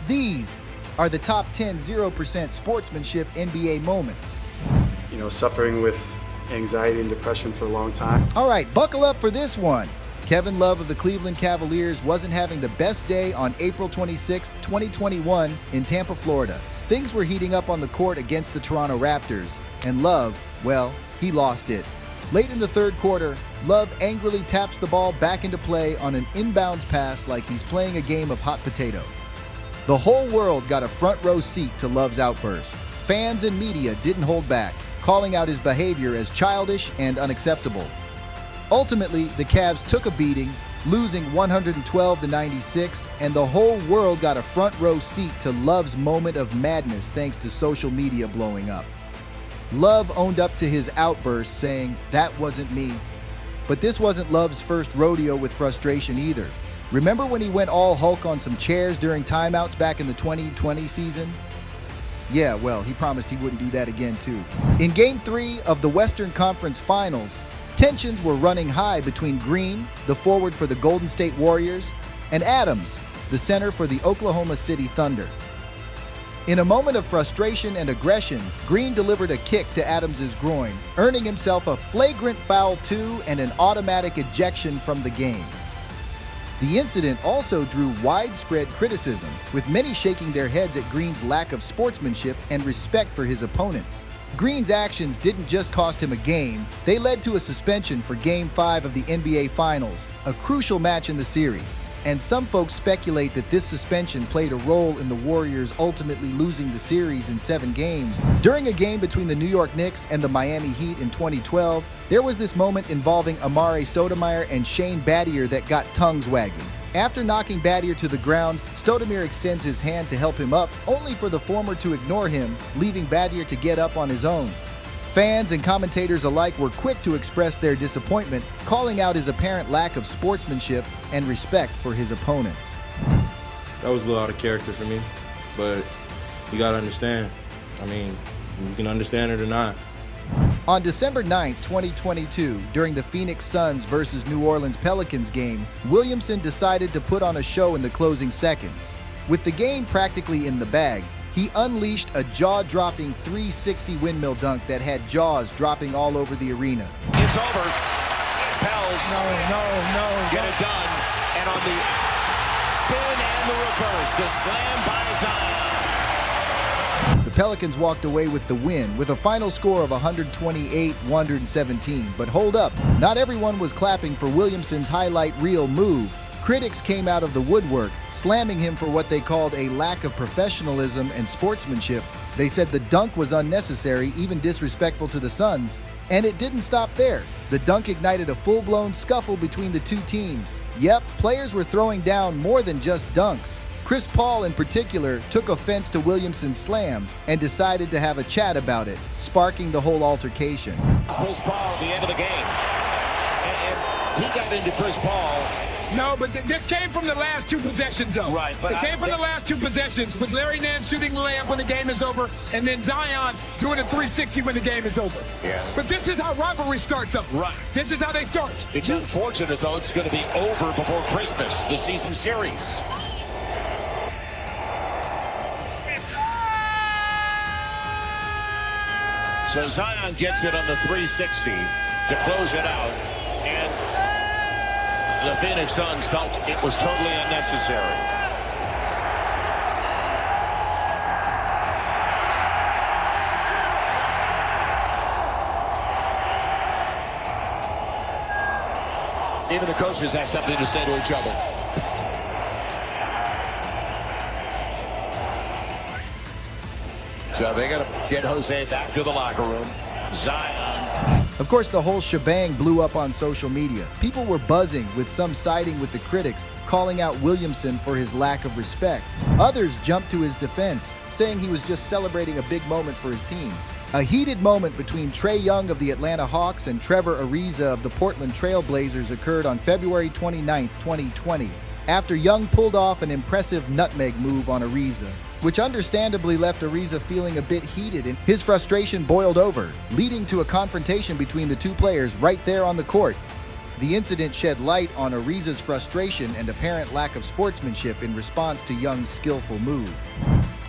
These are the top 10 0% sportsmanship NBA moments. You know, suffering with anxiety and depression for a long time. All right, buckle up for this one. Kevin Love of the Cleveland Cavaliers wasn't having the best day on April 26, 2021 in Tampa, Florida. Things were heating up on the court against the Toronto Raptors, and Love, well, he lost it. Late in the third quarter, Love angrily taps the ball back into play on an inbounds pass like he's playing a game of hot potato. The whole world got a front row seat to Love's outburst. Fans and media didn't hold back, calling out his behavior as childish and unacceptable. Ultimately, the Cavs took a beating, losing 112-96, and the whole world got a front row seat to Love's moment of madness thanks to social media blowing up. Love owned up to his outburst, saying, "That wasn't me." But this wasn't Love's first rodeo with frustration either. Remember when he went all Hulk on some chairs during timeouts back in the 2020 season? Yeah, well, he promised he wouldn't do that again too. In Game 3 of the Western Conference Finals, tensions were running high between Green, the forward for the Golden State Warriors, and Adams, the center for the Oklahoma City Thunder. In a moment of frustration and aggression, Green delivered a kick to Adams' groin, earning himself a flagrant foul 2 and an automatic ejection from the game. The incident also drew widespread criticism, with many shaking their heads at Green's lack of sportsmanship and respect for his opponents. Green's actions didn't just cost him a game, they led to a suspension for Game 5 of the NBA Finals, a crucial match in the series. And some folks speculate that this suspension played a role in the Warriors ultimately losing the series in 7 games. During a game between the New York Knicks and the Miami Heat in 2012, there was this moment involving Amar'e Stoudemire and Shane Battier that got tongues wagging. After knocking Battier to the ground, Stoudemire extends his hand to help him up, only for the former to ignore him, leaving Battier to get up on his own. Fans and commentators alike were quick to express their disappointment, calling out his apparent lack of sportsmanship and respect for his opponents. That was a little out of character for me, but you gotta understand. I mean, you can understand it or not. On December 9, 2022, during the Phoenix Suns versus New Orleans Pelicans game, Williamson decided to put on a show in the closing seconds. With the game practically in the bag, he unleashed a jaw-dropping 360 windmill dunk that had jaws dropping all over the arena. It's over. Pels. No. Get it done. And on the spin and the reverse, the slam by Zion. The Pelicans walked away with the win with a final score of 128-117. But hold up, not everyone was clapping for Williamson's highlight reel move. Critics came out of the woodwork, slamming him for what they called a lack of professionalism and sportsmanship. They said the dunk was unnecessary, even disrespectful to the Suns. And it didn't stop there. The dunk ignited a full-blown scuffle between the two teams. Yep, players were throwing down more than just dunks. Chris Paul, in particular, took offense to Williamson's slam and decided to have a chat about it, sparking the whole altercation. Chris Paul at the end of the game. And he got into Chris Paul. No, but this came from the last 2 possessions, though. Right, but it came from the last 2 possessions, with Larry Nance shooting the layup when the game is over, and then Zion doing a 360 when the game is over. Yeah. But this is how rivalries start, though. Right. This is how they start. It's unfortunate, though, it's going to be over before Christmas, the season series. So Zion gets it on the 360 to close it out, and the Phoenix Suns felt it was totally unnecessary. Even the coaches have something to say to each other. So they got to get Jose back to the locker room. Zion. Of course, the whole shebang blew up on social media. People were buzzing, with some siding with the critics, calling out Williamson for his lack of respect. Others jumped to his defense, saying he was just celebrating a big moment for his team. A heated moment between Trae Young of the Atlanta Hawks and Trevor Ariza of the Portland Trail Blazers occurred on February 29, 2020, after Young pulled off an impressive nutmeg move on Ariza, which understandably left Ariza feeling a bit heated, and his frustration boiled over, leading to a confrontation between the two players right there on the court. The incident shed light on Ariza's frustration and apparent lack of sportsmanship in response to Young's skillful move.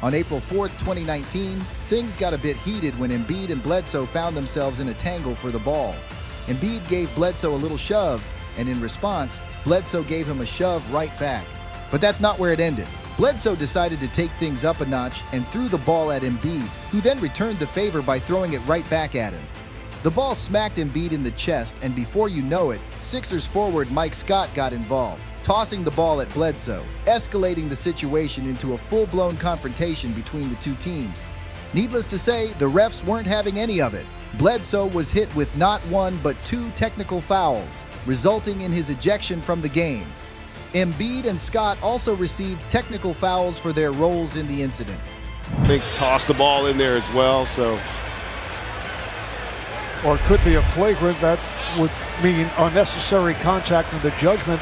On April 4th, 2019, things got a bit heated when Embiid and Bledsoe found themselves in a tangle for the ball. Embiid gave Bledsoe a little shove, and in response, Bledsoe gave him a shove right back. But that's not where it ended. Bledsoe decided to take things up a notch and threw the ball at Embiid, who then returned the favor by throwing it right back at him. The ball smacked Embiid in the chest, and before you know it, Sixers forward Mike Scott got involved, tossing the ball at Bledsoe, escalating the situation into a full-blown confrontation between the two teams. Needless to say, the refs weren't having any of it. Bledsoe was hit with not one but 2 technical fouls, resulting in his ejection from the game. Embiid and Scott also received technical fouls for their roles in the incident. I think tossed the ball in there as well, so. Or it could be a flagrant that would mean unnecessary contact in the judgment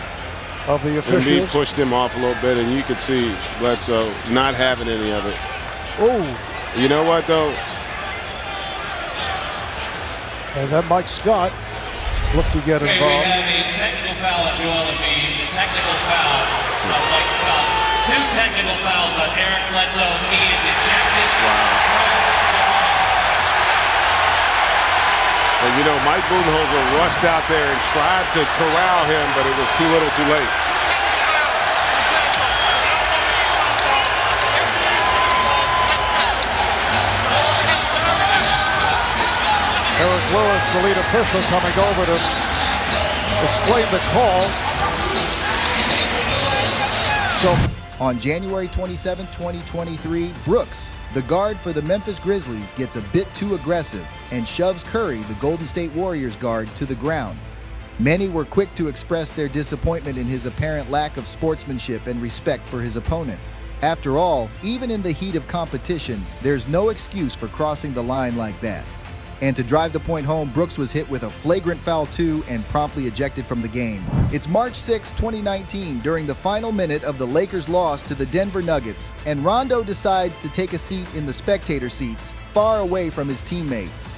of the officials. Embiid pushed him off a little bit, and you could see Bledsoe not having any of it. Oh. You know what, though? And then Mike Scott looked to get involved. We have a technical foul on Joel Embiid, a technical foul of Mike Scott. 2 technical fouls on Eric Bledsoe. He is ejected. Wow. And you know, Mike Budenholzer rushed out there and tried to corral him, but it was too little too late. Eric Lewis, the lead official, coming over to explain the call. So, on January 27, 2023, Brooks, the guard for the Memphis Grizzlies, gets a bit too aggressive and shoves Curry, the Golden State Warriors guard, to the ground. Many were quick to express their disappointment in his apparent lack of sportsmanship and respect for his opponent. After all, even in the heat of competition, there's no excuse for crossing the line like that. And to drive the point home, Brooks was hit with a flagrant foul too and promptly ejected from the game. It's March 6, 2019, during the final minute of the Lakers' loss to the Denver Nuggets, and Rondo decides to take a seat in the spectator seats, far away from his teammates.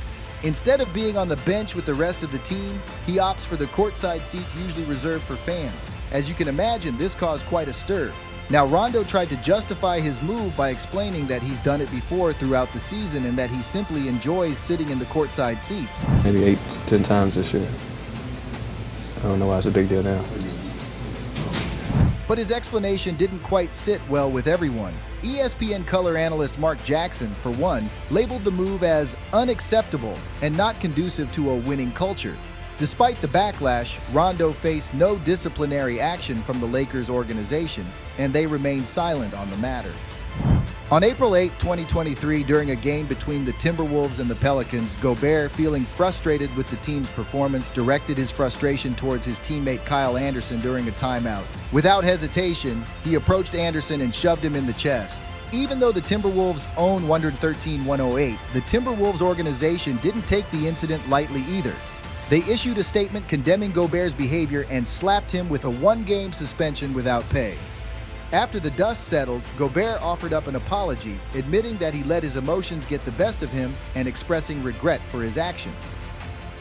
Instead of being on the bench with the rest of the team, he opts for the courtside seats usually reserved for fans. As you can imagine, this caused quite a stir. Now, Rondo tried to justify his move by explaining that he's done it before throughout the season and that he simply enjoys sitting in the courtside seats. Maybe 8, 10 times this year. I don't know why it's a big deal now. But his explanation didn't quite sit well with everyone. ESPN color analyst Mark Jackson, for one, labeled the move as unacceptable and not conducive to a winning culture. Despite the backlash, Rondo faced no disciplinary action from the Lakers organization, and they remained silent on the matter. On April 8, 2023, during a game between the Timberwolves and the Pelicans, Gobert, feeling frustrated with the team's performance, directed his frustration towards his teammate Kyle Anderson during a timeout. Without hesitation, he approached Anderson and shoved him in the chest. Even though the Timberwolves own 113-108, the Timberwolves organization didn't take the incident lightly either. They issued a statement condemning Gobert's behavior and slapped him with a 1-game suspension without pay. After the dust settled, Gobert offered up an apology, admitting that he let his emotions get the best of him and expressing regret for his actions.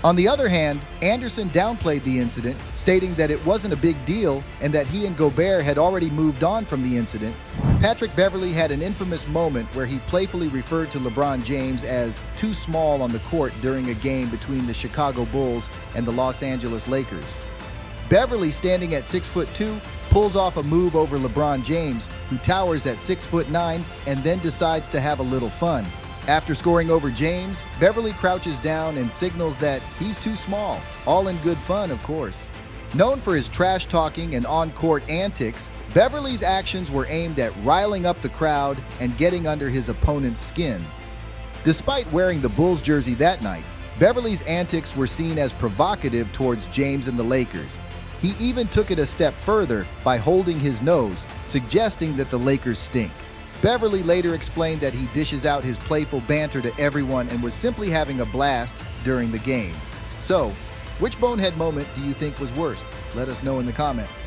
On the other hand, Anderson downplayed the incident, stating that it wasn't a big deal and that he and Gobert had already moved on from the incident. Patrick Beverly had an infamous moment where he playfully referred to LeBron James as too small on the court during a game between the Chicago Bulls and the Los Angeles Lakers. Beverly, standing at 6'2", pulls off a move over LeBron James, who towers at 6'9", and then decides to have a little fun. After scoring over James, Beverly crouches down and signals that he's too small, all in good fun, of course. Known for his trash-talking and on-court antics, Beverly's actions were aimed at riling up the crowd and getting under his opponent's skin. Despite wearing the Bulls jersey that night, Beverly's antics were seen as provocative towards James and the Lakers. He even took it a step further by holding his nose, suggesting that the Lakers stink. Beverly later explained that he dishes out his playful banter to everyone and was simply having a blast during the game. So, which bonehead moment do you think was worst? Let us know in the comments.